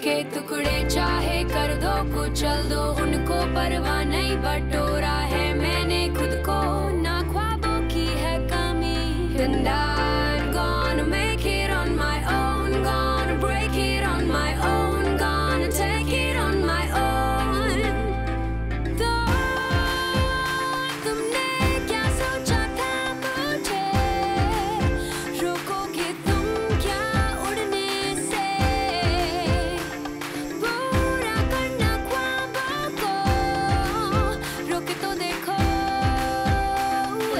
के टुकड़े चाहे कर दो कुचल दो उनको परवाह नहीं बटोरा है मैंने खुद को ना ख्वाबों की है कमी And I'm gonna make it on my own gonna break it on my own gonna take it on my own तो तुमने क्या सोचा था मुझे रोकोगे तुम क्या उड़ने से पूरा करना ख्वाबों को रोके तो देखो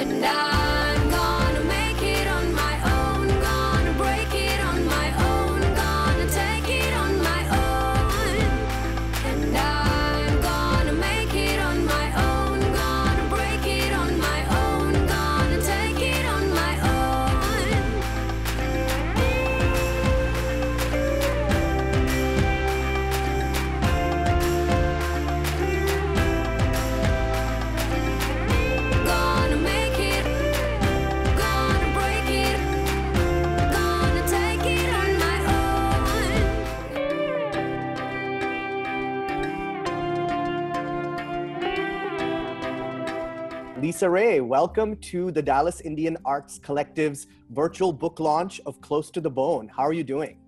And I'm gonna make it on my own gonna break it on my own gonna take it on my own And I'm gonna make it on my own gonna break it on my own gonna take it on my own Gonna make it, gonna break it, gonna take it on my own Lisa Ray, welcome to the Dallas Indian Arts Collective's virtual book launch of Close to the Bone. How are you doing?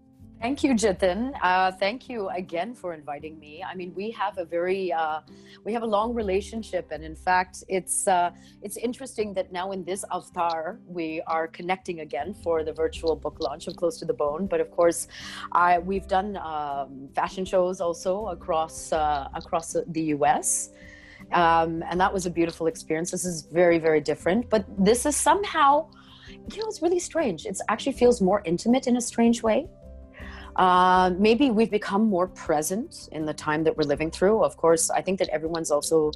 Thank you, Jitin. Thank you again for inviting me. I mean, we have a long relationship, and in fact, it's interesting that now in this avatar we are connecting again for the virtual book launch of Close to the Bone. But of course, we've done fashion shows also across the U.S. And that was a beautiful experience. This is very, very different, but this is somehow, it's really strange. It actually feels more intimate in a strange way. Maybe we've become more present in the time that we're living through. Of course, I think that everyone's also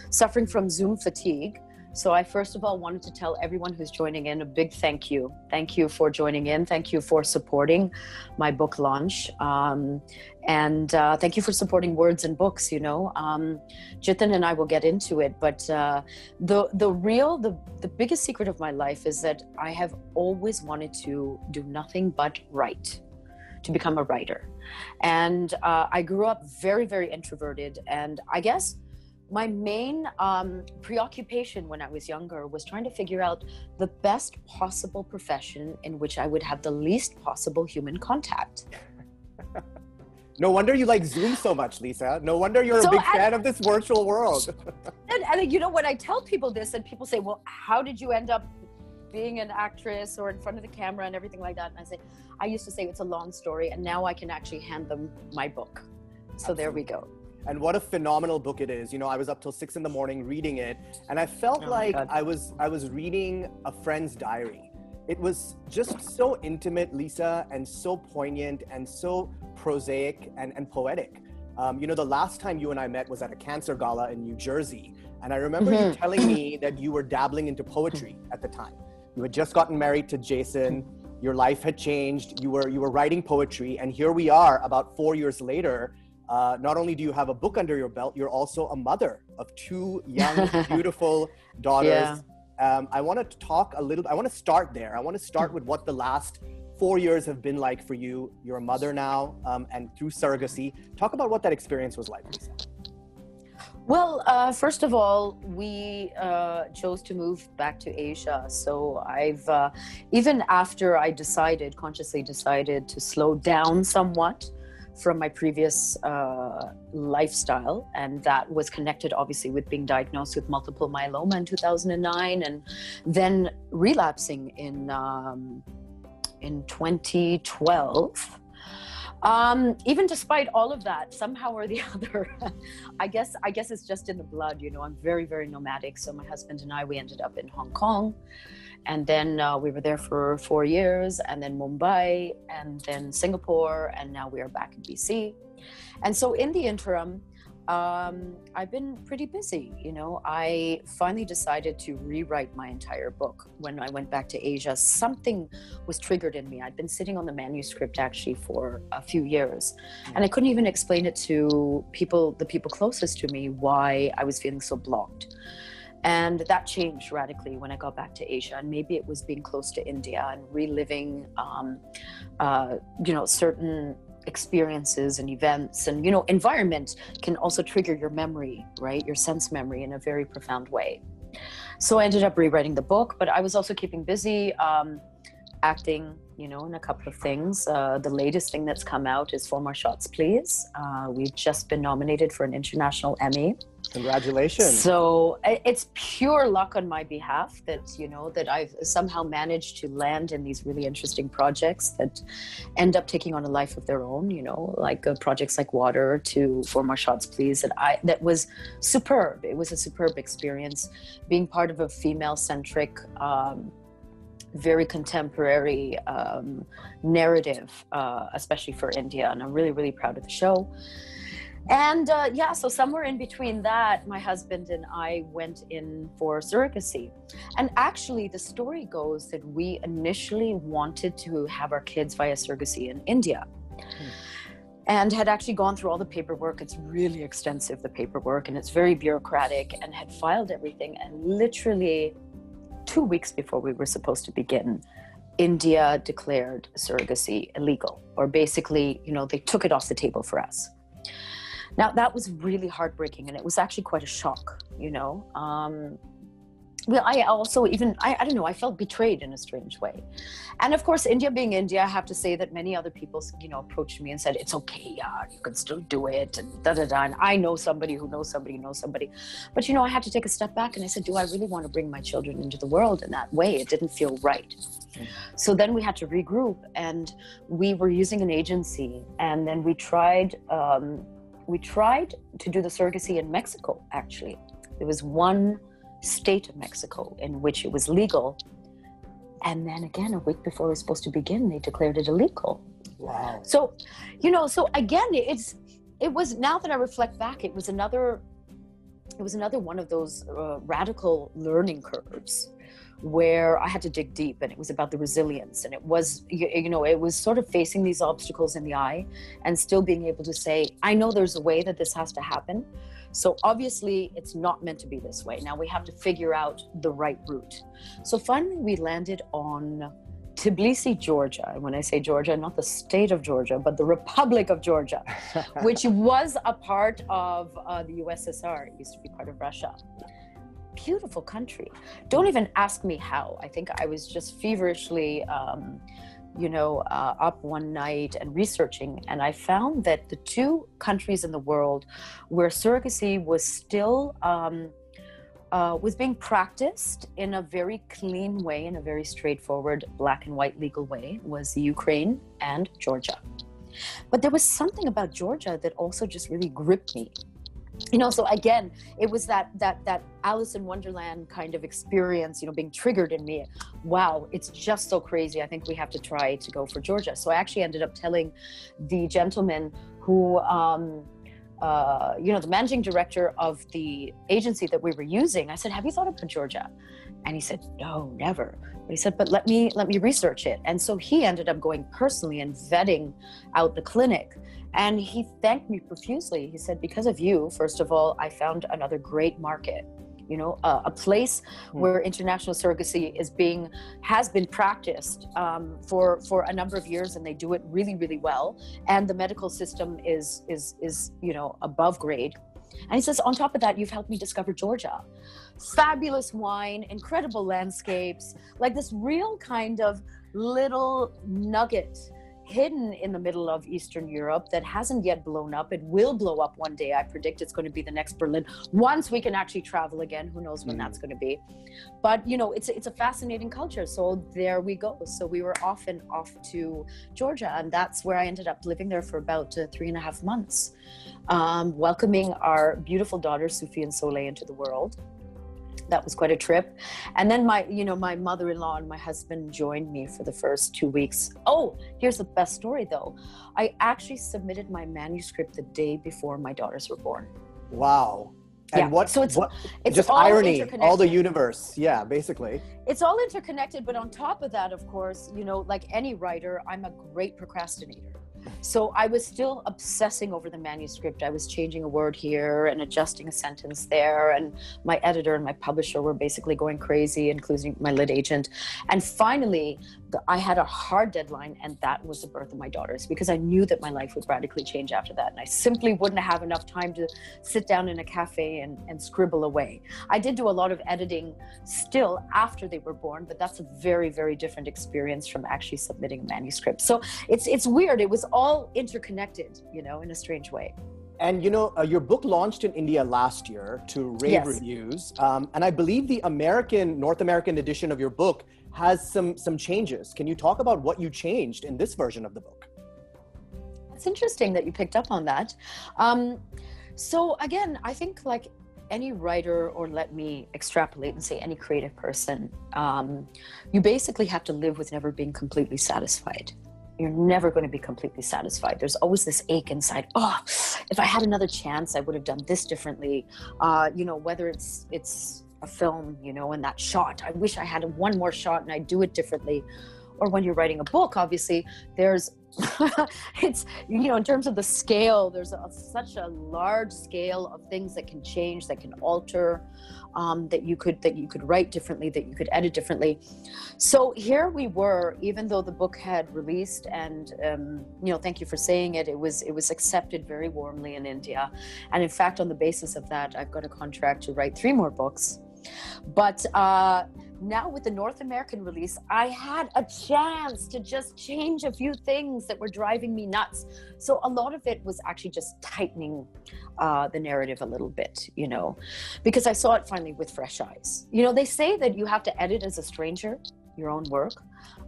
suffering from Zoom fatigue. So I first of all wanted to tell everyone who's joining in a big thank you. Thank you for joining in. Thank you for supporting my book launch. And thank you for supporting words and books, you know. Jitin and I will get into it, but the biggest secret of my life is that I have always wanted to do nothing but write, to become a writer. And I grew up very, very introverted, and I guess my main preoccupation when I was younger was trying to figure out the best possible profession in which I would have the least possible human contact. No wonder you like Zoom so much, Lisa. No wonder you're a big fan of this virtual world. and you know, when I tell people this and people say, well, how did you end up being an actress or in front of the camera and everything like that? And I used to say it's a long story, and now I can actually hand them my book. So there we go. And what a phenomenal book it is. You know, I was up till 6 in the morning reading it, and I felt like I was reading a friend's diary. It was just so intimate, Lisa, and so poignant and so prosaic and poetic. You know, the last time you and I met was at a cancer gala in New Jersey. And I remember you telling me that you were dabbling into poetry at the time. You had just gotten married to Jason. Your life had changed. You were writing poetry. And here we are about 4 years later. Not only do you have a book under your belt, you're also a mother of 2 young, beautiful daughters. I want to talk a little, I want to start there. I want to start with what the last 4 years have been like for you. You're a mother now, and through surrogacy. Talk about what that experience was like, Lisa. Well, first of all, we chose to move back to Asia. So I've, even after I consciously decided to slow down somewhat from my previous lifestyle, and that was connected obviously with being diagnosed with multiple myeloma in 2009, and then relapsing in 2012. Even despite all of that, somehow or the other, I guess it's just in the blood, you know. I'm very, very nomadic. So my husband and I, we ended up in Hong Kong, and then we were there for 4 years, and then Mumbai, and then Singapore, and now we are back in BC. And so in the interim, I've been pretty busy, you know. I finally decided to rewrite my entire book when I went back to Asia. Something was triggered in me. I'd been sitting on the manuscript actually for a few years, and I couldn't even explain it to the people closest to me, why I was feeling so blocked. And that changed radically when I got back to Asia. And maybe it was being close to India and reliving, you know, certain experiences and events, and environment can also trigger your memory, right? Your sense memory in a very profound way. So I ended up rewriting the book, but I was also keeping busy, acting, in a couple of things. The latest thing that's come out is 4 More Shots, Please. We've just been nominated for an international Emmy. Congratulations. So it's pure luck on my behalf that, that I've somehow managed to land in these really interesting projects that end up taking on a life of their own, like projects like Water to 4 More Shots, Please. That was superb. It was a superb experience being part of a female-centric, very contemporary narrative, especially for India. And I'm really, really proud of the show. And so somewhere in between that, my husband and I went in for surrogacy. And actually, the story goes that we initially wanted to have our kids via surrogacy in India. And had actually gone through all the paperwork. It's really extensive, the paperwork, and it's very bureaucratic, and had filed everything. And literally 2 weeks before we were supposed to begin, India declared surrogacy illegal, or basically, they took it off the table for us. Now, that was really heartbreaking, and it was actually quite a shock, Well, I also I don't know, I felt betrayed in a strange way. And of course, India being India, I have to say that many other people, approached me and said, it's okay, yeah, you can still do it, and da-da-da. And I know somebody who knows somebody who knows somebody. But, I had to take a step back, and I said, do I really want to bring my children into the world in that way? It didn't feel right. So then we had to regroup, and we were using an agency, and then we tried to do the surrogacy in Mexico, actually. There was one state of Mexico in which it was legal. And then again, a week before it was supposed to begin, they declared it illegal. Wow. So, so again, it was, now that I reflect back, it was another one of those radical learning curves where I had to dig deep, and it was about the resilience, and it was, it was sort of facing these obstacles in the eye and still being able to say, I know there's a way that this has to happen. So obviously it's not meant to be this way. Now we have to figure out the right route. So finally we landed on Tbilisi, Georgia. And when I say Georgia, not the state of Georgia, but the Republic of Georgia, which was a part of the USSR. It used to be part of Russia. Beautiful country. Don't even ask me how. I think I was just feverishly, up one night and researching, and I found that the 2 countries in the world where surrogacy was still was being practiced in a very clean way, in a very straightforward black and white legal way, was Ukraine and Georgia. But there was something about Georgia that also just really gripped me. So again, it was that Alice in Wonderland kind of experience, being triggered in me. Wow, it's just so crazy. I think we have to try to go for Georgia. So I actually ended up telling the gentleman who, the managing director of the agency that we were using, I said, have you thought about Georgia? And he said, no, never. But he said, but let me research it. And so he ended up going personally and vetting out the clinic. And he thanked me profusely. He said, because of you, first of all, I found another great market, a place where international surrogacy has been practiced for a number of years, and they do it really, really well. And the medical system is above grade. And he says, on top of that, you've helped me discover Georgia. Fabulous wine, incredible landscapes, like this real kind of little nugget hidden in the middle of Eastern Europe that hasn't yet blown up. It will blow up one day. I predict it's going to be the next Berlin. Once we can actually travel again, who knows when that's going to be. But, it's a fascinating culture. So there we go. So we were off to Georgia, and that's where I ended up living there for about 3.5 months, welcoming our beautiful daughters, Sufi and Soleil, into the world. That was quite a trip. And then my mother-in-law and my husband joined me for the first 2 weeks. Oh, here's the best story though. I actually submitted my manuscript the day before my daughters were born. Wow. And yeah. So it's just all irony, all the universe. Yeah, basically. It's all interconnected, but on top of that, of course, like any writer, I'm a great procrastinator. So I was still obsessing over the manuscript. I was changing a word here and adjusting a sentence there. And my editor and my publisher were basically going crazy, including my lit agent. And finally, I had a hard deadline, and that was the birth of my daughters, because I knew that my life would radically change after that. And I simply wouldn't have enough time to sit down in a cafe and scribble away. I did do a lot of editing still after they were born, but that's a very, very different experience from actually submitting a manuscript. So it's weird. It was all interconnected, in a strange way. And your book launched in India last year to rave reviews. And I believe the North American edition of your book has some changes. Can you talk about what you changed in this version of the book? It's interesting that you picked up on that. So again, I think like any writer, or let me extrapolate and say any creative person, you basically have to live with never being completely satisfied. You're never going to be completely satisfied. There's always this ache inside. Oh, if I had another chance, I would have done this differently. Whether it's a film, and that shot, I wish I had one more shot and I'd do it differently. Or when you're writing a book, obviously there's, it's, in terms of the scale, there's such a large scale of things that can change, that can alter, that you could write differently, that you could edit differently. So here we were, even though the book had released, and thank you for saying it, it was accepted very warmly in India. And in fact, on the basis of that, I've got a contract to write 3 more books. But now with the North American release, I had a chance to just change a few things that were driving me nuts. So a lot of it was actually just tightening the narrative a little bit, because I saw it finally with fresh eyes. They say that you have to edit as a stranger your own work.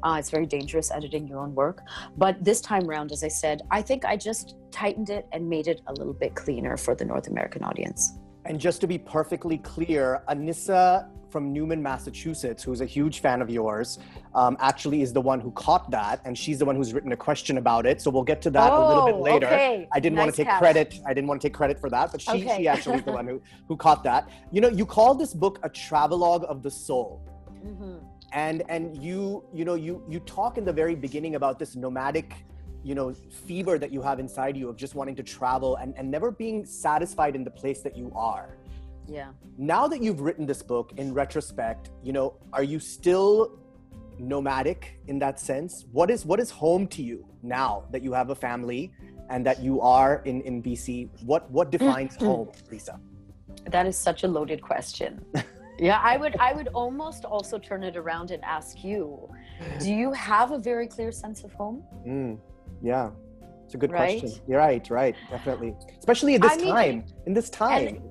It's very dangerous editing your own work. But this time around, as I said, I think I just tightened it and made it a little bit cleaner for the North American audience. And just to be perfectly clear, Anissa from Newman, Massachusetts, who's a huge fan of yours, actually is the one who caught that, and she's the one who's written a question about it. So we'll get to that a little bit later. Okay. I didn't want to take credit. I didn't want to take credit for that, but she actually is the one who caught that. You call this book a travelogue of the soul. Mm-hmm. And you talk in the very beginning about this nomadic fever that you have inside you of just wanting to travel and never being satisfied in the place that you are. Yeah. Now that you've written this book, in retrospect, are you still nomadic in that sense? What is home to you now that you have a family and that you are in BC? What defines home, Lisa? That is such a loaded question. Yeah, I would almost also turn it around and ask you, do you have a very clear sense of home? Yeah, it's a good question. You're right, definitely. Especially at this time,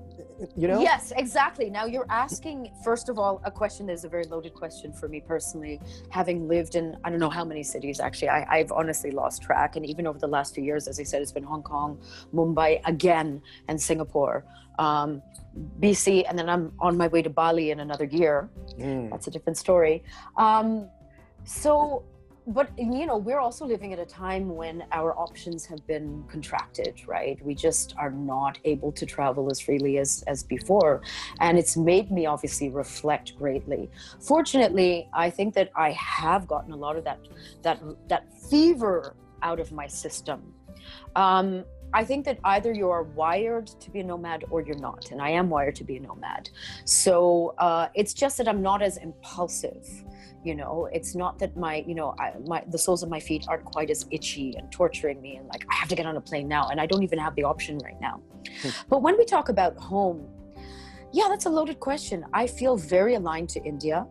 Yes, exactly. Now you're asking, first of all, a question that is a very loaded question for me personally, having lived in, I don't know how many cities, actually. I've honestly lost track. And even over the last few years, as I said, it's been Hong Kong, Mumbai again, and Singapore, BC, and then I'm on my way to Bali in another year. That's a different story. But, we're also living at a time when our options have been contracted, right? We just are not able to travel as freely as before. And it's made me obviously reflect greatly. Fortunately, I think that I have gotten a lot of that fever out of my system. I think that either you are wired to be a nomad or you're not. And I am wired to be a nomad. So it's just that I'm not as impulsive. It's not that the soles of my feet aren't quite as itchy and torturing me and like, I have to get on a plane now. And I don't even have the option right now. But when we talk about home, yeah, that's a loaded question. I feel very aligned to India.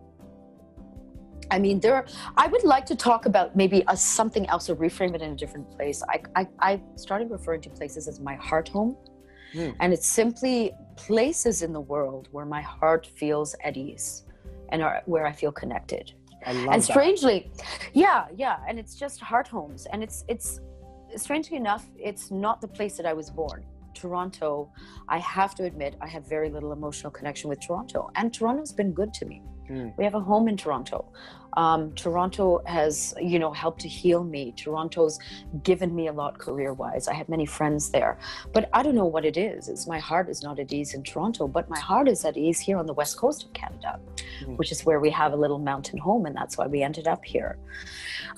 I mean, I would like to talk about maybe something else, or reframe it in a different place. I started referring to places as my heart home. And it's simply places in the world where my heart feels at ease and where I feel connected. I love and strangely, yeah. And it's just heart homes. And it's strangely enough, it's not the place that I was born. Toronto, I have to admit, I have very little emotional connection with Toronto. And Toronto's been good to me. We have a home in Toronto. Toronto has, helped to heal me. Toronto's given me a lot career-wise. I have many friends there. But I don't know what it is. It's my heart is not at ease in Toronto, but my heart is at ease here on the west coast of Canada, which is where we have a little mountain home, and that's why we ended up here.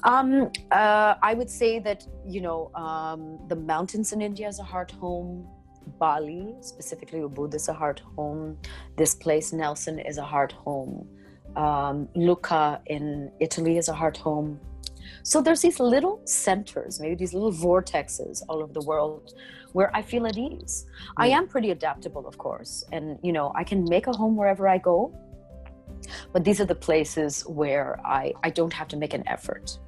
I would say that, the mountains in India is a heart home. Bali, specifically Ubud, is a heart home. This place, Nelson, is a heart home. Lucca in Italy is a heart home. So there's these little centers, maybe these little vortexes all over the world where I feel at ease. I am pretty adaptable, of course. And, you know, I can make a home wherever I go. But these are the places where I don't have to make an effort,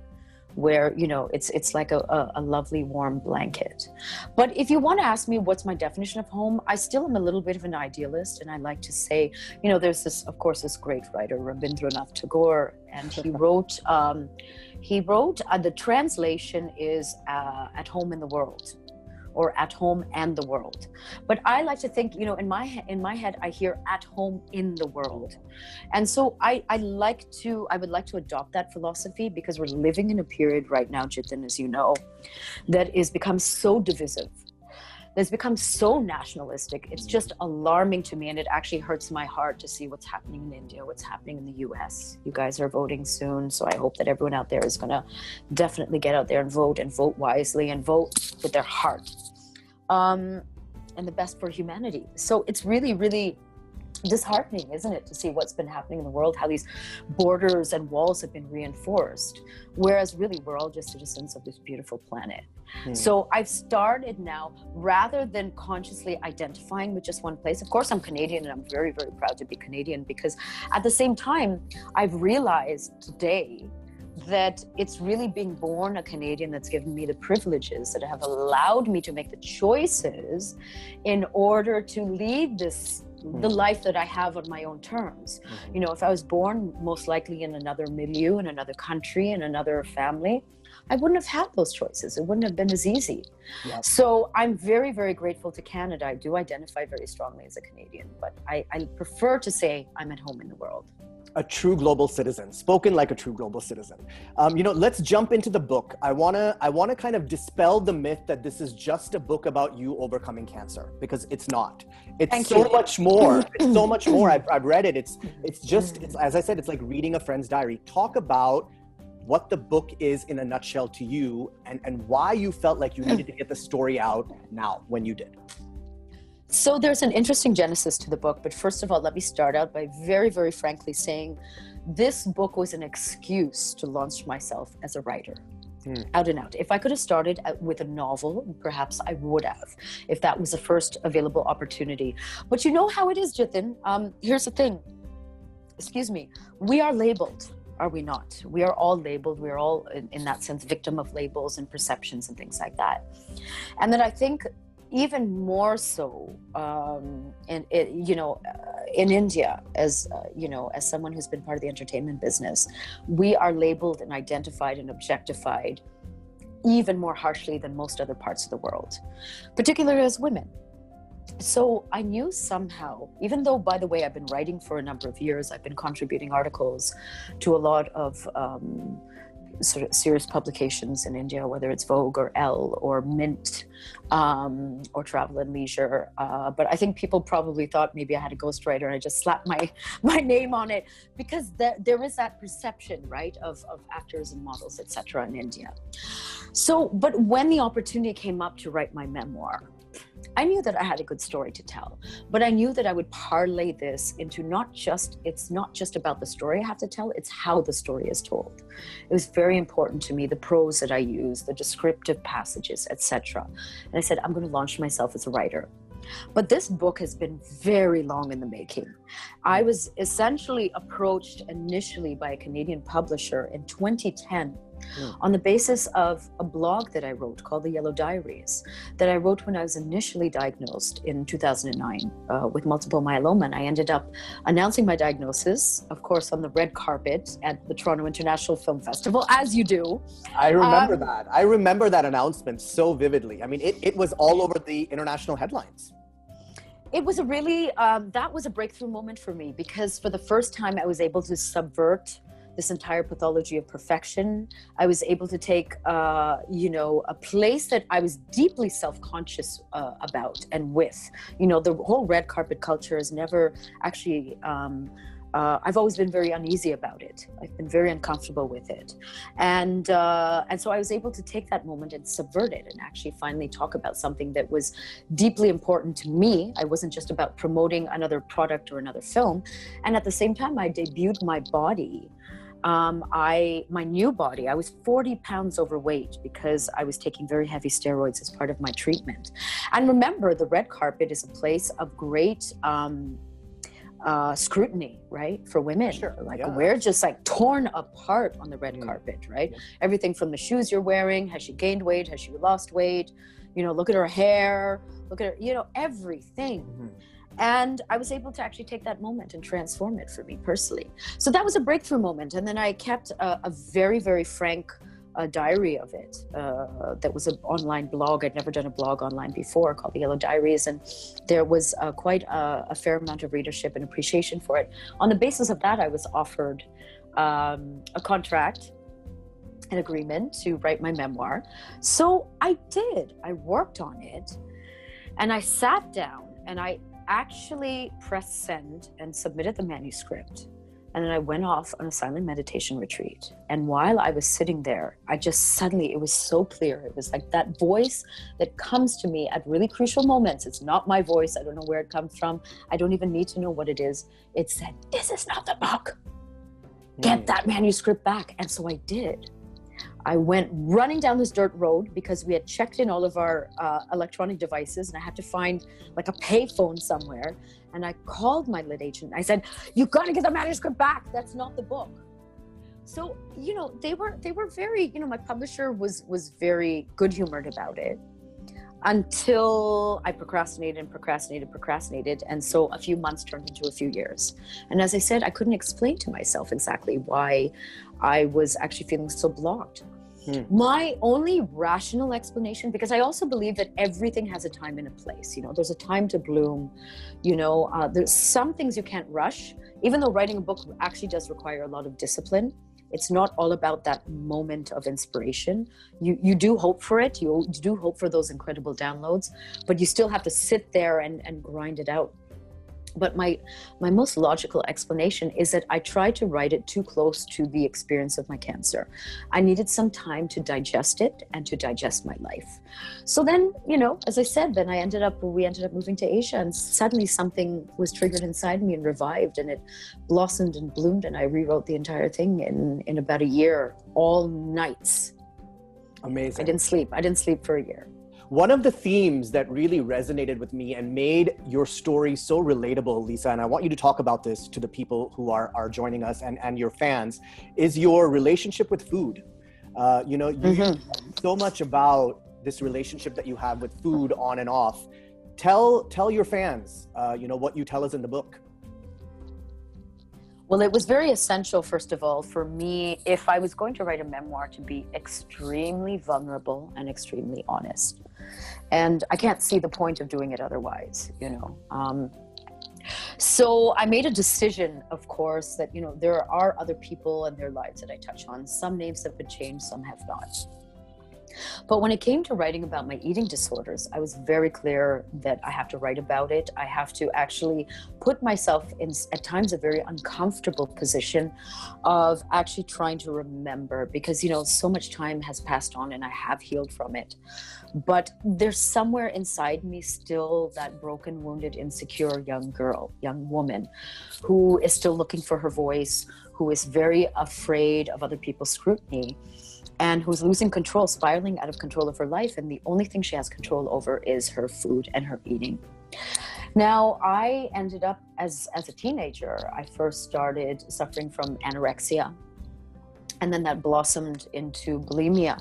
where, you know, it's like a lovely warm blanket. But if you want to ask me what's my definition of home, I still am a little bit of an idealist. And I like to say, you know, there's this, of course, this great writer, Rabindranath Tagore, and he wrote, the translation is at home in the world, or at home and the world. But I like to think, you know, in my head, I hear at home in the world. And so I would like to adopt that philosophy, because we're living in a period right now, Jitin, as you know, that is become so divisive. That's become so nationalistic. It's just alarming to me, and it actually hurts my heart to see what's happening in India, what's happening in the US. You guys are voting soon, so I hope that everyone out there is gonna definitely get out there and vote wisely, and vote with their heart. And the best for humanity. So it's really, really disheartening, isn't it, to see what's been happening in the world, how these borders and walls have been reinforced, whereas really we're all just citizens of this beautiful planet. So I've started now, rather than consciously identifying with just one place. Of course, I'm Canadian, and I'm very, very proud to be Canadian, because at the same time, I've realized today that it's really being born a Canadian that's given me the privileges that have allowed me to make the choices in order to lead the life that I have on my own terms. You know, if I was born most likely in another milieu, in another country, in another family, I wouldn't have had those choices. It wouldn't have been as easy. Yep. So I'm very, very grateful to Canada. I do identify very strongly as a Canadian, but I prefer to say I'm at home in the world. A true global citizen, spoken like a true global citizen. You know, let's jump into the book. I wanna kind of dispel the myth that this is just a book about you overcoming cancer, because it's not. It's so much more. It's so much more. I've read it. It's as I said, it's like reading a friend's diary. Talk about what the book is in a nutshell to you, and why you felt like you needed to get the story out now when you did. So there's an interesting genesis to the book, but first of all, let me start out by very, very frankly saying this book was an excuse to launch myself as a writer, out and out. If I could have started with a novel, perhaps I would have, if that was the first available opportunity. But you know how it is, Jitin. Here's the thing, we are labeled, are we not? We are all labeled. We're all, in that sense, victim of labels and perceptions and things like that. And then I think even more so in India, as as someone who's been part of the entertainment business, we are labeled and identified and objectified even more harshly than most other parts of the world, particularly as women. So I knew somehow, even though, by the way, I've been writing for a number of years, I've been contributing articles to a lot of sort of serious publications in India, whether it's Vogue or Elle or Mint or Travel and Leisure. But I think people probably thought maybe I had a ghostwriter, and I just slapped my name on it, because there is that perception, right, of actors and models, etc. in India. So, but when the opportunity came up to write my memoir, I knew that I had a good story to tell, but I knew that I would parlay this into it's not just about the story I have to tell, it's how the story is told. It was very important to me, the prose that I use, the descriptive passages, etc. And I said, I'm going to launch myself as a writer. But this book has been very long in the making. I was essentially approached initially by a Canadian publisher in 2010 on the basis of a blog that I wrote called the Yellow Diaries, that I wrote when I was initially diagnosed in 2009 with multiple myeloma. And I ended up announcing my diagnosis, of course, on the red carpet at the Toronto International Film Festival, as you do. I remember that. I remember that announcement so vividly. I mean, it was all over the international headlines. It was a really, that was a breakthrough moment for me, because for the first time I was able to subvert this entire pathology of perfection. I was able to take, a place that I was deeply self-conscious about and with. You know, the whole red carpet culture has never actually I've always been very uneasy about it. I've been very uncomfortable with it. And so I was able to take that moment and subvert it and actually finally talk about something that was deeply important to me. I wasn't just about promoting another product or another film. And at the same time, I debuted my body. My new body, I was 40 pounds overweight because I was taking very heavy steroids as part of my treatment. And remember, the red carpet is a place of great scrutiny, right, for women. Sure. Like we're just like torn apart on the red carpet, right? Everything from the shoes you're wearing, has she gained weight, has she lost weight, you know, look at her hair, look at her, you know, everything. And I was able to actually take that moment and transform it for me personally. So that was a breakthrough moment. And then I kept a very, very frank diary of it. That was an online blog. I'd never done a blog online before, called the Yellow Diaries. And there was quite a fair amount of readership and appreciation for it. On the basis of that, I was offered a contract, an agreement to write my memoir. So I did. I worked on it. And I sat down and I actually pressed send and submitted the manuscript. And then I went off on a silent meditation retreat. And while I was sitting there, I just suddenly, it was so clear. It was like that voice that comes to me at really crucial moments. It's not my voice. I don't know where it comes from. I don't even need to know what it is. It said, this is not the book. Get that manuscript back. And so I did. I went running down this dirt road because we had checked in all of our electronic devices and I had to find like a payphone somewhere. And I called my lit agent. I said, you got to get the manuscript back. That's not the book. So, you know, they were very, you know, my publisher was very good humored about it until I procrastinated. And so a few months turned into a few years. And as I said, I couldn't explain to myself exactly why I was actually feeling so blocked. My only rational explanation, because I also believe that everything has a time and a place, you know, there's a time to bloom, you know, there's some things you can't rush, even though writing a book actually does require a lot of discipline. It's not all about that moment of inspiration. You do hope for it. You do hope for those incredible downloads, but you still have to sit there and grind it out. But my most logical explanation is that I tried to write it too close to the experience of my cancer. I needed some time to digest it and to digest my life. So then, you know, as I said, then we ended up moving to Asia, and suddenly something was triggered inside me and revived, and it blossomed and bloomed, and I rewrote the entire thing in about a year, all nights. Amazing. I didn't sleep for a year. One of the themes that really resonated with me and made your story so relatable, Lisa, and I want you to talk about this to the people who are joining us and your fans, is your relationship with food. You know, you talk so much about this relationship that you have with food on and off. Tell your fans, you know, what you tell us in the book. Well, it was very essential, first of all, for me, if I was going to write a memoir, to be extremely vulnerable and extremely honest. And I can't see the point of doing it otherwise, you know. So I made a decision, of course, that, you know, there are other people and their lives that I touch on. Some names have been changed, some have not. But when it came to writing about my eating disorders, I was very clear that I have to write about it. I have to actually put myself in, at times, a very uncomfortable position of actually trying to remember, because, you know, so much time has passed on and I have healed from it. But there's somewhere inside me still that broken, wounded, insecure young girl, young woman, who is still looking for her voice, who is very afraid of other people's scrutiny, and who's losing control, spiraling out of control of her life. And the only thing she has control over is her food and her eating. Now, I ended up, as a teenager, I first started suffering from anorexia. And then that blossomed into bulimia.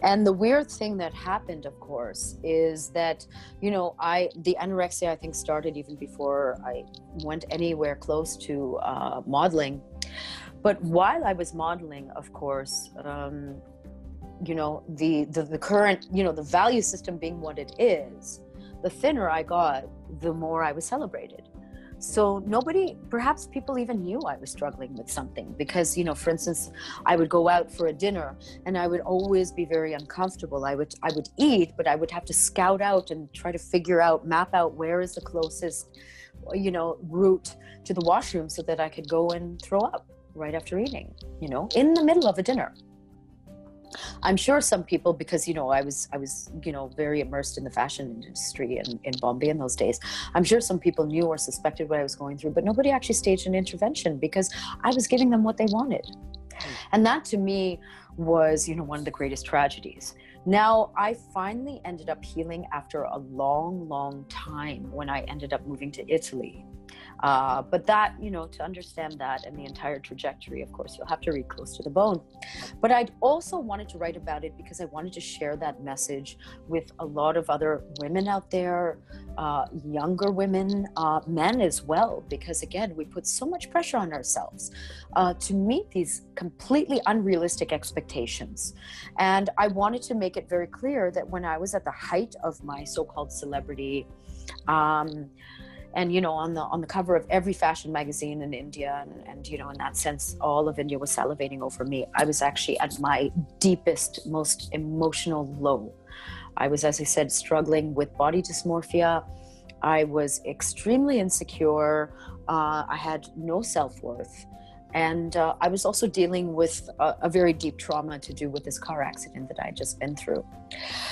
And the weird thing that happened, of course, is that, you know, the anorexia, I think, started even before I went anywhere close to modeling. But while I was modeling, of course, you know, the current, you know, the value system being what it is, the thinner I got, the more I was celebrated. So perhaps people even knew I was struggling with something, because, you know, for instance, I would go out for a dinner and I would always be very uncomfortable. I would eat, but I would have to scout out and try to map out where is the closest route to the washroom so that I could go and throw up right after eating, in the middle of a dinner. I'm sure some people, because, I was very immersed in the fashion industry in Bombay in those days. I'm sure some people knew or suspected what I was going through, but nobody actually staged an intervention because I was giving them what they wanted. And that to me was, one of the greatest tragedies. Now, I finally ended up healing after a long, long time when I ended up moving to Italy. But that, to understand that and the entire trajectory, of course, you'll have to read Close to the Bone. But I'd also wanted to write about it because I wanted to share that message with a lot of other women out there, younger women, men as well, because again, we put so much pressure on ourselves to meet these completely unrealistic expectations. And I wanted to make it very clear that when I was at the height of my so-called celebrity, and on the cover of every fashion magazine in India, and in that sense, all of India was salivating over me. I was actually at my deepest, most emotional low. I was, as I said, struggling with body dysmorphia. I was extremely insecure. I had no self-worth. And I was also dealing with a very deep trauma to do with this car accident that I had just been through.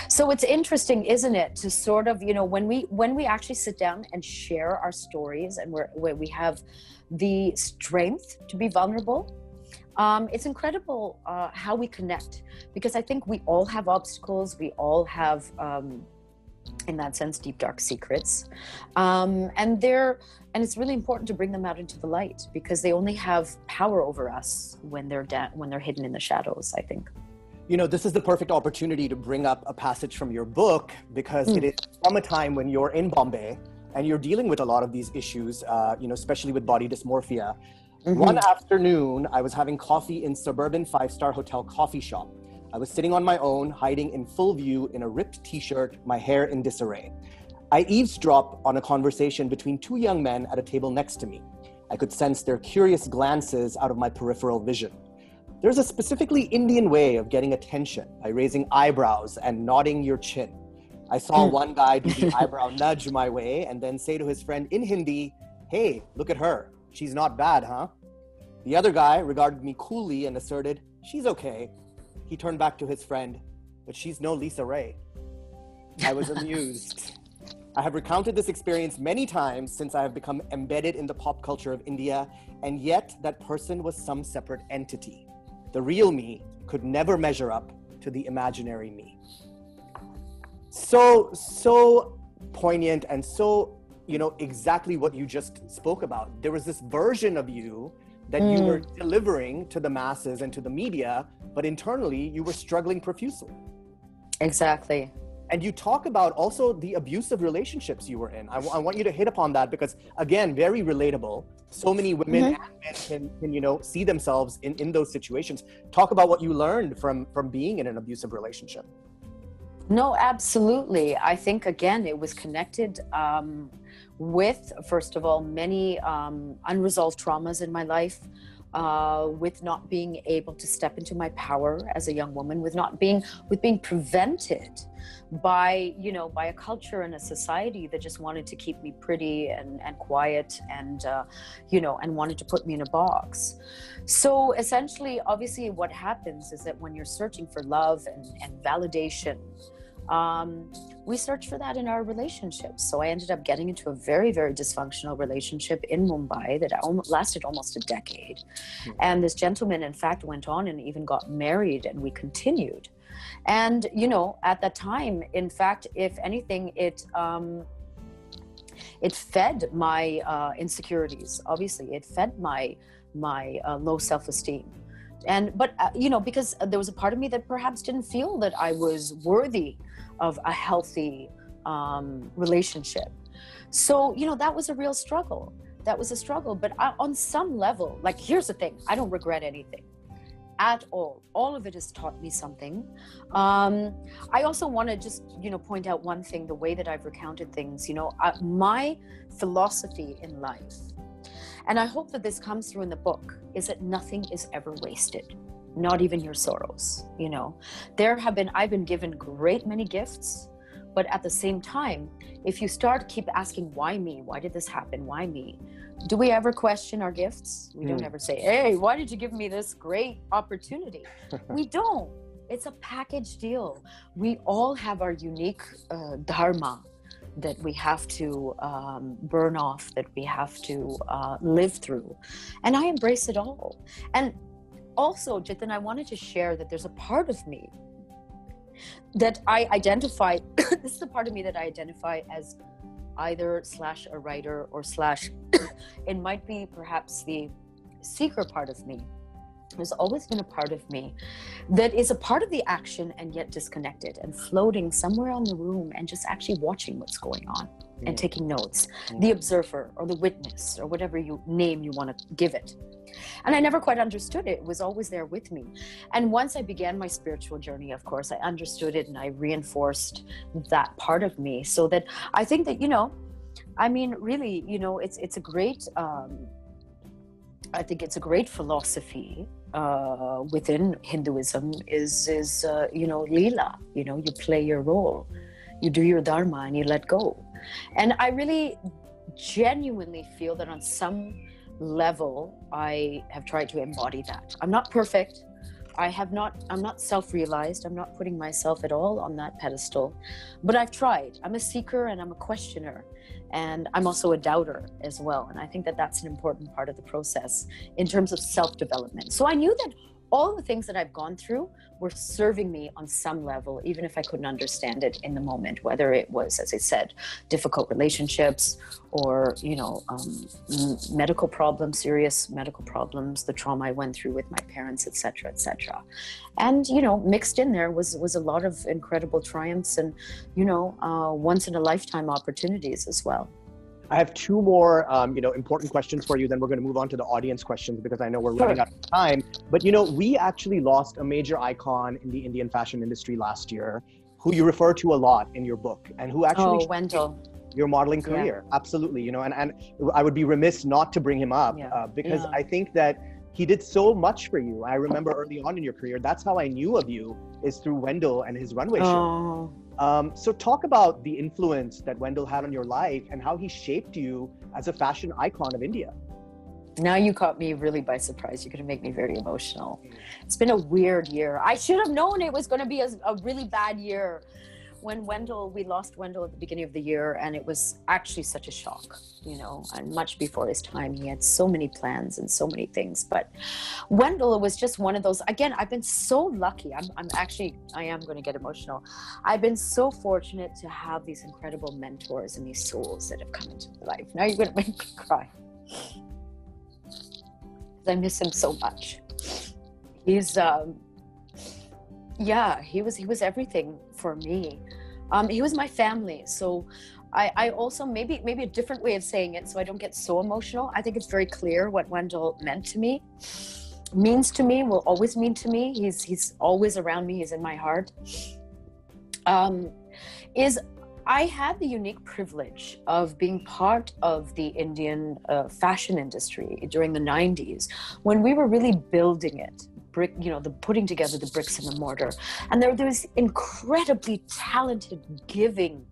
So it's interesting, isn't it, to sort of, when we actually sit down and share our stories and where we have the strength to be vulnerable, it's incredible how we connect, because I think we all have obstacles. We all have, in that sense, deep, dark secrets. And it's really important to bring them out into the light, because they only have power over us when they're hidden in the shadows, I think. This is the perfect opportunity to bring up a passage from your book, because it is from a time when you're in Bombay and you're dealing with a lot of these issues, especially with body dysmorphia. One afternoon, I was having coffee in suburban 5-star hotel coffee shop. I was sitting on my own, hiding in full view in a ripped t-shirt, my hair in disarray. I eavesdropped on a conversation between two young men at a table next to me. I could sense their curious glances out of my peripheral vision. There's a specifically Indian way of getting attention by raising eyebrows and nodding your chin. I saw one guy do the eyebrow nudge my way and then say to his friend in Hindi, "Hey, look at her. She's not bad, huh?" The other guy regarded me coolly and asserted, "She's okay." He turned back to his friend, "But she's no Lisa Ray." I was amused. I have recounted this experience many times since I have become embedded in the pop culture of India, and yet that person was some separate entity. The real me could never measure up to the imaginary me. So poignant and so, exactly what you just spoke about. There was this version of you that you were delivering to the masses and to the media, but internally you were struggling profusely. Exactly. And you talk about also the abusive relationships you were in. I want you to hit upon that because, again, very relatable. So many women and men can see themselves in those situations. Talk about what you learned from being in an abusive relationship. No, absolutely. I think, again, it was connected with, first of all, many unresolved traumas in my life. With not being able to step into my power as a young woman, with being prevented by a culture and a society that just wanted to keep me pretty and quiet and and wanted to put me in a box. So essentially, obviously, what happens is that when you're searching for love and validation, we search for that in our relationships. So I ended up getting into a very, very dysfunctional relationship in Mumbai that lasted almost a decade. And this gentleman, in fact, went on and even got married, and we continued. And, at that time, in fact, if anything, it fed my insecurities. Obviously, it fed my low self-esteem. But because there was a part of me that perhaps didn't feel that I was worthy of a healthy relationship. So, that was a real struggle. That was a struggle. But on some level, here's the thing, I don't regret anything at all. All of it has taught me something. I also want to just, point out one thing, the way that I've recounted things, my philosophy in life, and I hope that this comes through in the book, is that nothing is ever wasted, not even your sorrows. I've been given great many gifts, But at the same time, if you keep asking, why me? Why did this happen? Why me? Do we ever question our gifts? We don't ever say, hey, why did you give me this great opportunity? We don't. It's a package deal. We all have our unique dharma that we have to burn off, that we have to live through. And I embrace it all. And also, Jitin, I wanted to share that there's a part of me that I identify, this is the part of me that I identify as either / a writer or / it might be perhaps the seeker part of me. There's always been a part of me that is a part of the action and yet disconnected and floating somewhere in the room and just actually watching what's going on and taking notes. The observer or the witness or whatever name you want to give it. And I never quite understood it. It was always there with me. And once I began my spiritual journey, of course, I understood it and I reinforced that part of me, so that I think that, really, it's a great, I think it's a great philosophy within Hinduism is Leela. You play your role, you do your dharma and you let go. And I really genuinely feel that on some level, I have tried to embody that. I'm not perfect. I'm not self-realized. I'm not putting myself at all on that pedestal, but I've tried. I'm a seeker and I'm a questioner. And I'm also a doubter as well. And I think that that's an important part of the process in terms of self-development. So I knew that all the things that I've gone through were serving me on some level, even if I couldn't understand it in the moment, whether it was, as I said, difficult relationships or, medical problems, serious medical problems, the trauma I went through with my parents, et cetera, et cetera. And, mixed in there was a lot of incredible triumphs and, once in a lifetime opportunities as well. I have two more, important questions for you. Then we're going to move on to the audience questions because I know we're running out of time. But, we actually lost a major icon in the Indian fashion industry last year, who you refer to a lot in your book and who actually Wendell. Your modeling career. Yeah. Absolutely. And I would be remiss not to bring him up because I think that he did so much for you. I remember early on in your career, that's how I knew of you, is through Wendell and his runway show. So talk about the influence that Wendell had on your life and how he shaped you as a fashion icon of India. Now you caught me really by surprise. You're going to make me very emotional. It's been a weird year. I should have known it was going to be a really bad year. When we lost Wendell at the beginning of the year, and it was actually such a shock, and much before his time. He had so many plans and so many things, but Wendell was just one of those. Again, I've been so lucky. I am going to get emotional. I've been so fortunate to have these incredible mentors and these souls that have come into my life. Now you're going to make me cry. I miss him so much. He's, he was everything for me. He was my family. So I also, maybe a different way of saying it so I don't get so emotional. I think it's very clear what Wendell means to me, will always mean to me. He's always around me. He's in my heart. I had the unique privilege of being part of the Indian fashion industry during the 90s when we were really building it. The putting together the bricks and the mortar. And there was incredibly talented, giving,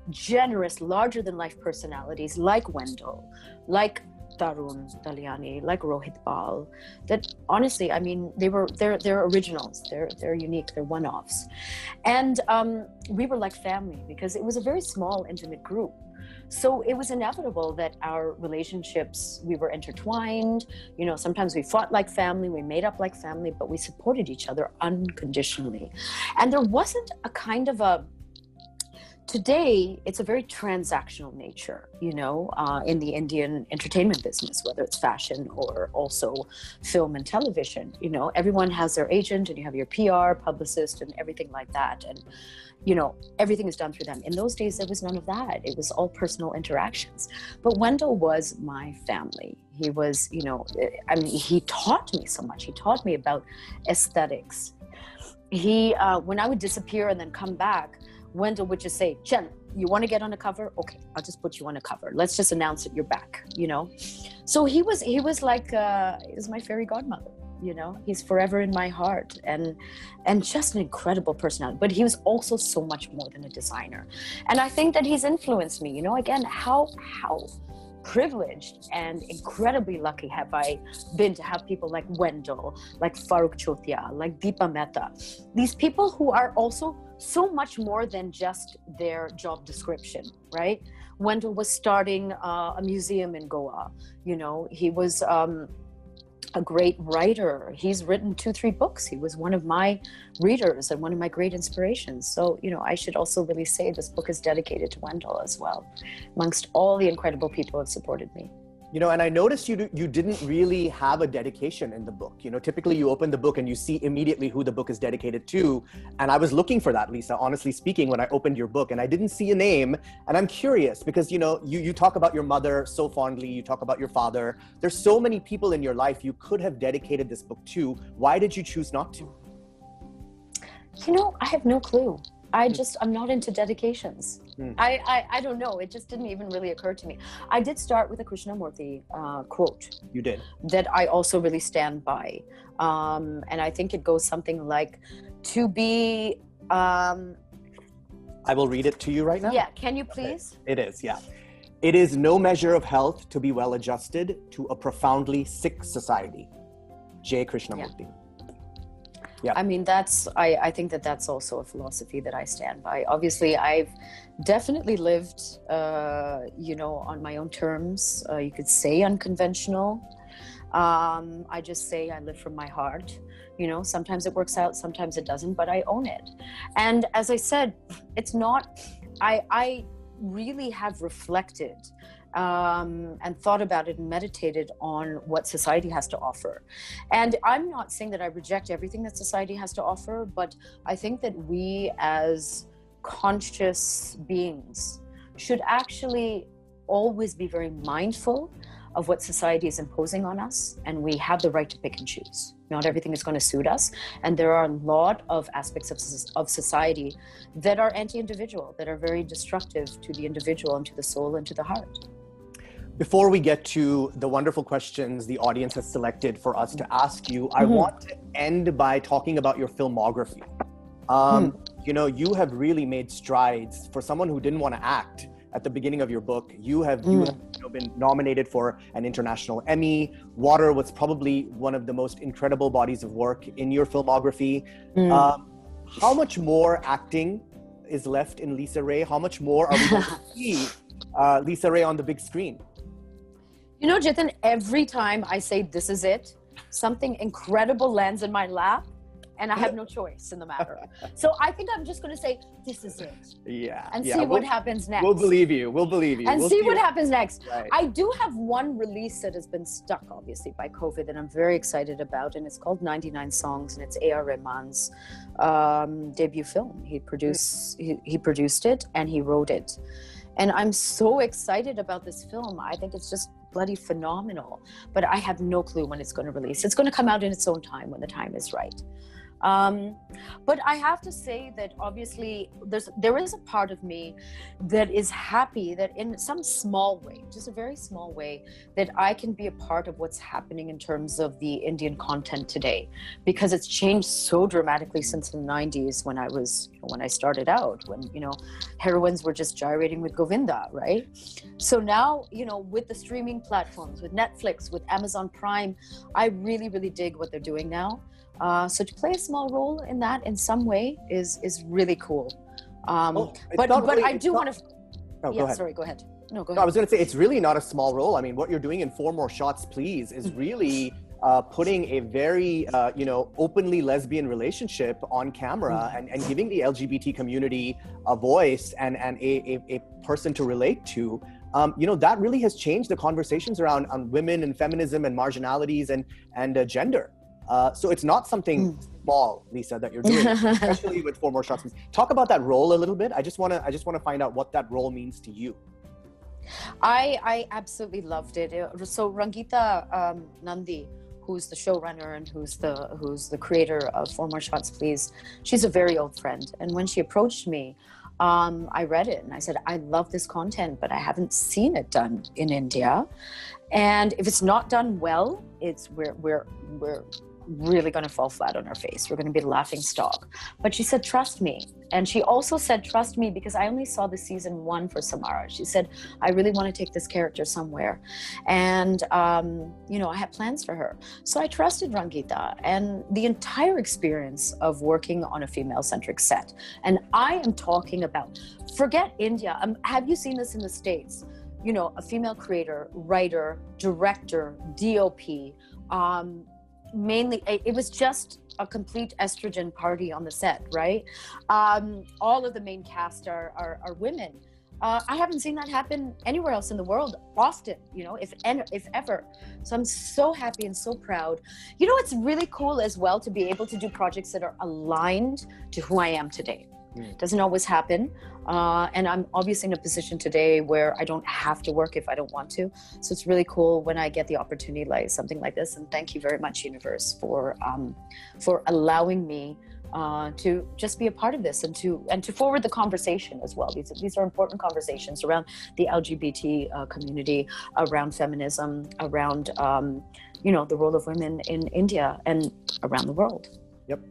generous, larger than life personalities like Wendell, like Tarun Talyani, like Rohit Bal, that honestly, they're originals, they're unique, they're one-offs. And we were like family because it was a very small, intimate group. So it was inevitable that our relationships, we were intertwined. Sometimes we fought like family, we made up like family, but we supported each other unconditionally. And there wasn't a kind of today, it's a very transactional nature, in the Indian entertainment business, whether it's fashion or also film and television. Everyone has their agent and you have your PR, publicist and everything like that. And everything is done through them. In those days, there was none of that. It was all personal interactions. But Wendell was my family. He was, he taught me so much. He taught me about aesthetics. When I would disappear and then come back, Wendell would just say, Jen, you want to get on a cover? Okay, I'll just put you on a cover. Let's just announce that you're back, So he was like, he was my fairy godmother. you know, he's forever in my heart, and just an incredible personality. But he was also so much more than a designer. And I think that he's influenced me, you know, again, how privileged and incredibly lucky have I been to have people like Wendell, like Farooq Chotia, like Deepa Mehta. These people who are also so much more than just their job description, right? Wendell was starting a museum in Goa. You know, he was a great writer. He's written 2-3 books. He was one of my readers and one of my great inspirations. So, you know, I should also really say this book is dedicated to Wendell as well, amongst all the incredible people who have supported me. You know, and I noticed you didn't really have a dedication in the book. You know, typically you open the book and you see immediately who the book is dedicated to. And I was looking for that, Lisa, honestly speaking, when I opened your book, and I didn't see a name. And I'm curious because, you know, you talk about your mother so fondly, you talk about your father. There's so many people in your life you could have dedicated this book to. Why did you choose not to? You know, I have no clue. I'm not into dedications. I don't know. It just didn't even really occur to me. I did start with a Krishnamurti quote. You did. That I also really stand by. And I think it goes something like, to be... I will read it to you right now. Yeah, can you please? Okay. It is, yeah. It is no measure of health to be well adjusted to a profoundly sick society. J. Krishnamurti. Yeah. Yeah. I mean, I think that's also a philosophy that I stand by. Obviously, I've definitely lived, you know, on my own terms. You could say unconventional. I just say I live from my heart. You know, sometimes it works out, sometimes it doesn't, but I own it. And as I said, it's not, I really have reflected and thought about it and meditated on what society has to offer. And I'm not saying that I reject everything that society has to offer, but I think that we as conscious beings should actually always be very mindful of what society is imposing on us, and we have the right to pick and choose. Not everything is going to suit us, and there are a lot of aspects of society that are anti-individual, that are very destructive to the individual and to the soul and to the heart. Before we get to the wonderful questions the audience has selected for us to ask you, I want to end by talking about your filmography. You know, you have really made strides. For someone who didn't want to act at the beginning of your book, you have been nominated for an international Emmy. Water was probably one of the most incredible bodies of work in your filmography. How much more acting is left in Lisa Ray? How much more are we going to see Lisa Ray on the big screen? You know, Jitin, every time I say this is it, something incredible lands in my lap, and I have no choice in the matter. So I think I'm just going to say, this is it. Yeah. And see what happens next. We'll believe you. We'll believe you. And we'll see what happens next. Right. I do have one release that has been stuck, obviously, by COVID that I'm very excited about. And it's called 99 Songs. And it's A.R. Rahman's debut film. He produced it and he wrote it. And I'm so excited about this film. I think it's just bloody phenomenal. But I have no clue when it's going to release. It's going to come out in its own time when the time is right. But I have to say that obviously there is a part of me that is happy that in some small way, just a very small way, that I can be a part of what's happening in terms of the Indian content today, because it's changed so dramatically since the 90s when I started out, when, you know, heroines were just gyrating with Govinda, right? So now, you know, with the streaming platforms, with Netflix, with Amazon Prime, I really, really dig what they're doing now. So to play a small role in that in some way is really cool. But I do want to. Oh, yeah, go ahead. Sorry, go ahead. No, go ahead. No, I was going to say it's really not a small role. I mean, what you're doing in 4 More Shots, Please is really putting a very openly lesbian relationship on camera and giving the LGBT community a voice and a person to relate to. That really has changed the conversations around women and feminism and marginalities and gender. So it's not something small, Lisa, that you're doing, especially with 4 More Shots. Talk about that role a little bit. I just want to find out what that role means to you. I absolutely loved it. So Rangita Nandi, who's the showrunner and who's the creator of 4 More Shots, Please, she's a very old friend. And when she approached me, I read it and I said, I love this content, but I haven't seen it done in India. And if it's not done well, we're really going to fall flat on our face. We're going to be the laughing stock. But she said, trust me. And she also said, trust me, because I only saw the season 1 for Samara. She said, I really want to take this character somewhere. And, you know, I had plans for her. So I trusted Rangita and the entire experience of working on a female-centric set. And I am talking about, forget India. Have you seen this in the States? You know, a female creator, writer, director, DOP, mainly, it was just a complete estrogen party on the set, right? All of the main cast are women. I haven't seen that happen anywhere else in the world often, you know, if ever. So I'm so happy and so proud. You know, it's really cool as well to be able to do projects that are aligned to who I am today. Doesn't always happen. And I'm obviously in a position today where I don't have to work if I don't want to. So it's really cool when I get the opportunity like something like this. And thank you very much, Universe, for allowing me to just be a part of this and to forward the conversation as well. These are important conversations around the LGBT community, around feminism, around you know, the role of women in India and around the world. Yep.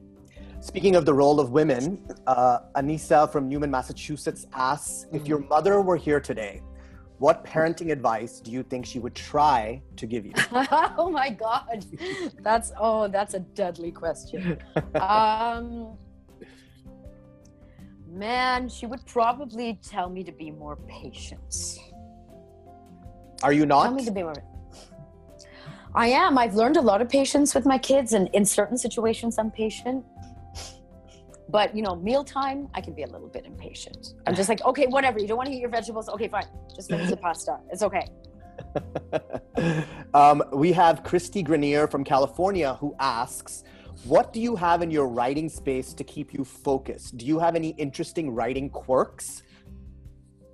Speaking of the role of women, Anissa from Newman, Massachusetts asks, if your mother were here today, what parenting advice do you think she would try to give you? Oh my God. That's a deadly question. Man, she would probably tell me to be more patient. Are you not? Tell me to be more. I am. I've learned a lot of patience with my kids, and in certain situations I'm patient. But, you know, mealtime, I can be a little bit impatient. I'm just like, okay, whatever. You don't want to eat your vegetables? Okay, fine. Just finish the pasta. It's okay. We have Christy Grenier from California who asks, what do you have in your writing space to keep you focused? Do you have any interesting writing quirks?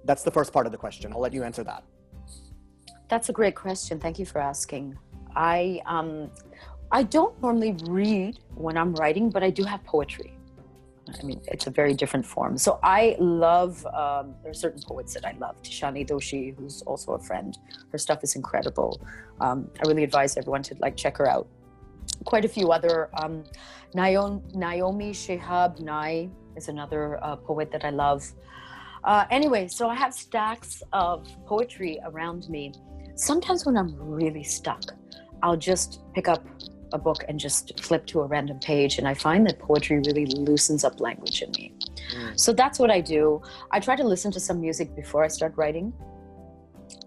That's the first part of the question. I'll let you answer that. That's a great question. Thank you for asking. I don't normally read when I'm writing, but I do have poetry. I mean, it's a very different form. So I love, there are certain poets that I love. Tishani Doshi, who's also a friend. Her stuff is incredible. I really advise everyone to check her out. Quite a few other, Naomi Shihab Nai is another poet that I love. Anyway, so I have stacks of poetry around me. Sometimes when I'm really stuck, I'll just pick up a book and just flip to a random page, and I find that poetry really loosens up language in me. So that's what I do. I try to listen to some music before I start writing.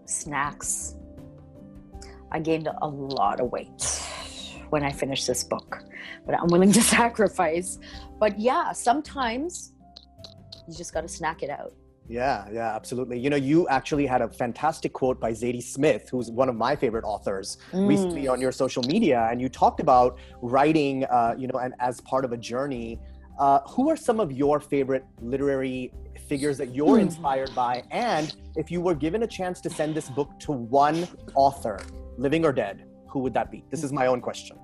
Snacks. I gained a lot of weight when I finished this book, but I'm willing to sacrifice. But yeah, sometimes you just got to snack it out. Yeah, absolutely. You know, you actually had a fantastic quote by Zadie Smith, who's one of my favorite authors, recently on your social media. And you talked about writing, you know, and as part of a journey. Who are some of your favorite literary figures that you're inspired by? And if you were given a chance to send this book to one author, living or dead, who would that be? This is my own question.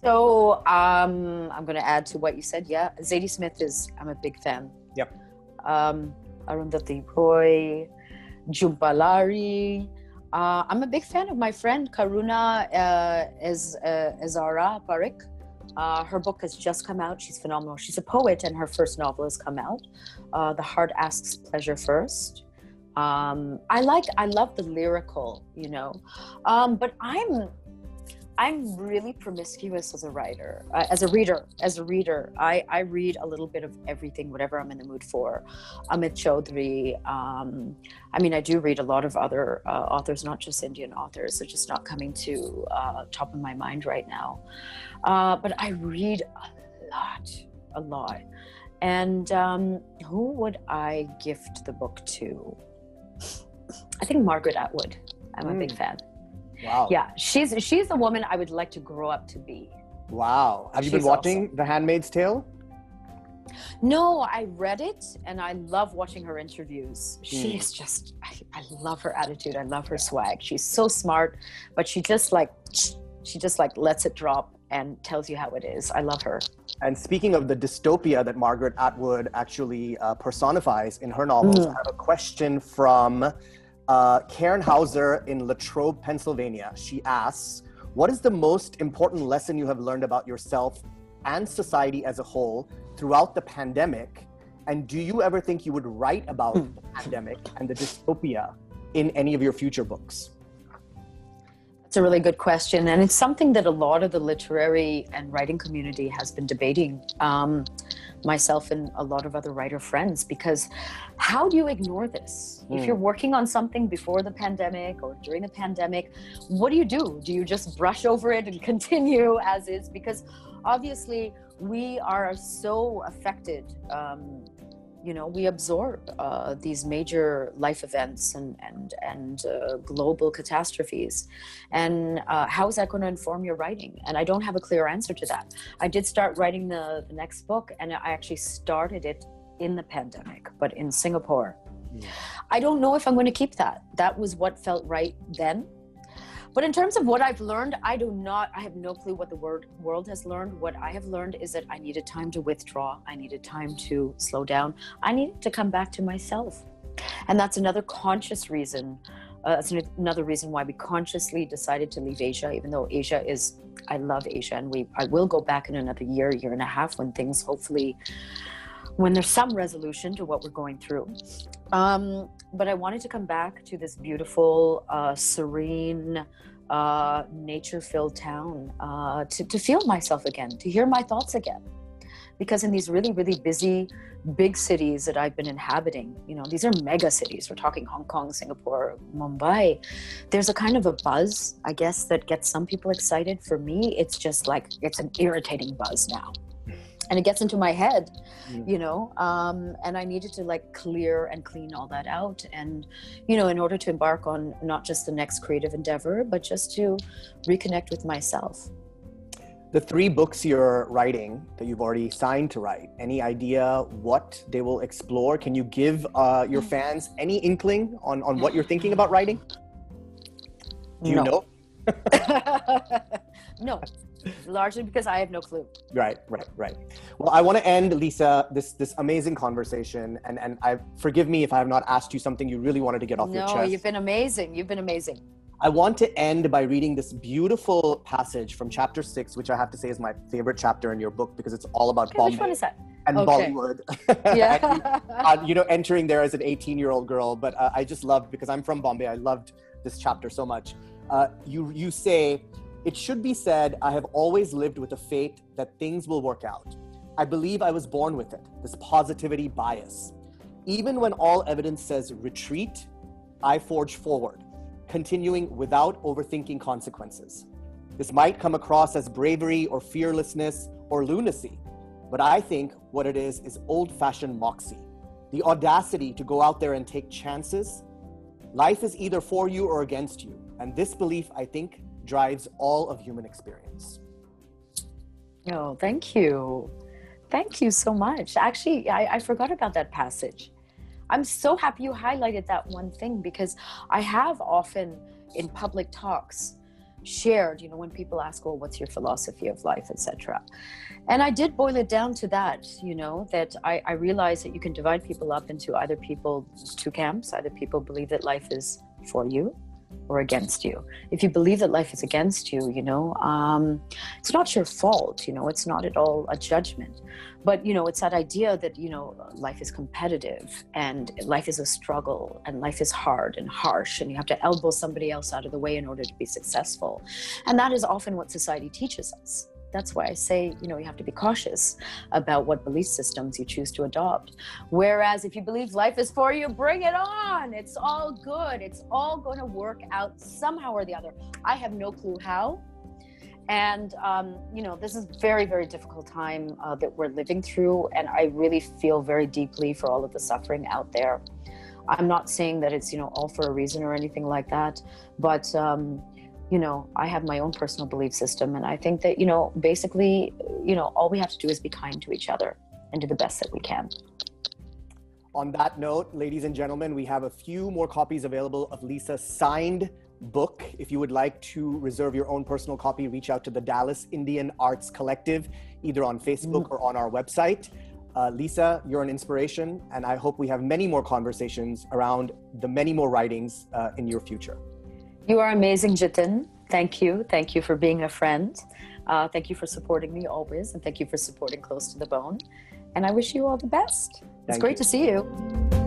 So I'm going to add to what you said. Yeah, Zadie Smith I'm a big fan. Yep. Arundhati Roy, Jumpalari. I'm a big fan of my friend Karuna Ezara Parekh. Her book has just come out. She's phenomenal. She's a poet, and her first novel has come out. The Heart Asks Pleasure First. I love the lyrical, you know, but I'm really promiscuous as a writer, as a reader. I read a little bit of everything, whatever I'm in the mood for. Amit Chaudhary. I mean, I do read a lot of other authors, not just Indian authors. They're just not coming to top of my mind right now. But I read a lot. And who would I gift the book to? I think Margaret Atwood. I'm a big fan. Wow. Yeah, she's the woman I would like to grow up to be. Wow. Have you been watching The Handmaid's Tale? No, I read it and I love watching her interviews. She is just, I love her attitude. I love her swag. She's so smart, but she just lets it drop and tells you how it is. I love her. And speaking of the dystopia that Margaret Atwood actually personifies in her novels, I have a question from Karen Hauser in Latrobe, Pennsylvania. She asks, What is the most important lesson you have learned about yourself and society as a whole throughout the pandemic? And do you ever think you would write about the pandemic and the dystopia in any of your future books? It's a really good question. And it's something that a lot of the literary and writing community has been debating, myself and a lot of other writer friends, because how do you ignore this? If you're working on something before the pandemic or during the pandemic, what do? Do you just brush over it and continue as is? Because obviously we are so affected. We absorb these major life events and global catastrophes. And how is that going to inform your writing? And I don't have a clear answer to that. I did start writing the next book, and I actually started it in the pandemic, but in Singapore. I don't know if I'm going to keep that. That was what felt right then. But in terms of what I've learned, I have no clue what the world has learned. What I have learned is that I needed time to withdraw. I needed time to slow down. I needed to come back to myself. And that's another conscious reason. That's another reason why we consciously decided to leave Asia, even though I love Asia. And I will go back in another year and a half when things when there's some resolution to what we're going through. But I wanted to come back to this beautiful, serene, nature-filled town to feel myself again, to hear my thoughts again. Because in these really, really busy, big cities that I've been inhabiting, these are mega cities. We're talking Hong Kong, Singapore, Mumbai. There's a kind of a buzz, I guess, that gets some people excited. For me, it's just like, it's an irritating buzz now. And it gets into my head, and I needed to clear and clean all that out. And, in order to embark on not just the next creative endeavor, but just to reconnect with myself. The 3 books you're writing that you've already signed to write, any idea what they will explore? Can you give your fans any inkling on what you're thinking about writing? Do you know? No. Largely because I have no clue. Right. Well, I want to end, Lisa, this amazing conversation, and forgive me if I have not asked you something you really wanted to get off your chest. No, you've been amazing. I want to end by reading this beautiful passage from chapter 6, which I have to say is my favorite chapter in your book because it's all about Bombay. Which one is that? And Bollywood. Yeah. and entering there as an 18-year-old girl. But I just loved, because I'm from Bombay, I loved this chapter so much. You say, "It should be said, I have always lived with the fate that things will work out. I believe I was born with it, this positivity bias. Even when all evidence says retreat, I forge forward, continuing without overthinking consequences. This might come across as bravery or fearlessness or lunacy, but I think what it is old-fashioned moxie, the audacity to go out there and take chances. Life is either for you or against you, and this belief, I think, drives all of human experience." Oh, thank you. Thank you so much. Actually, I forgot about that passage. I'm so happy you highlighted that one thing, because I have often in public talks shared, when people ask, well, what's your philosophy of life, etc. And I did boil it down to that, that I realized that you can divide people up into either two camps. Either people believe that life is for you or against you. If you believe that life is against you, it's not your fault, it's not at all a judgment. But, it's that idea that, life is competitive and life is a struggle and life is hard and harsh and you have to elbow somebody else out of the way in order to be successful. And that is often what society teaches us. That's why I say, you have to be cautious about what belief systems you choose to adopt. Whereas if you believe life is for you, bring it on. It's all good. It's all going to work out somehow or the other. I have no clue how. And, this is very, very difficult time that we're living through. And I really feel very deeply for all of the suffering out there. I'm not saying that it's, all for a reason or anything like that. But, I have my own personal belief system. And I think that, basically, all we have to do is be kind to each other and do the best that we can. On that note, ladies and gentlemen, we have a few more copies available of Lisa's signed book. If you would like to reserve your own personal copy, reach out to the Dallas Indian Arts Collective, either on Facebook or on our website. Lisa, you're an inspiration, and I hope we have many more conversations around the many more writings in your future. You are amazing, Jitin. Thank you. Thank you for being a friend. Thank you for supporting me always. And thank you for supporting Close to the Bone. And I wish you all the best. It's great to see you.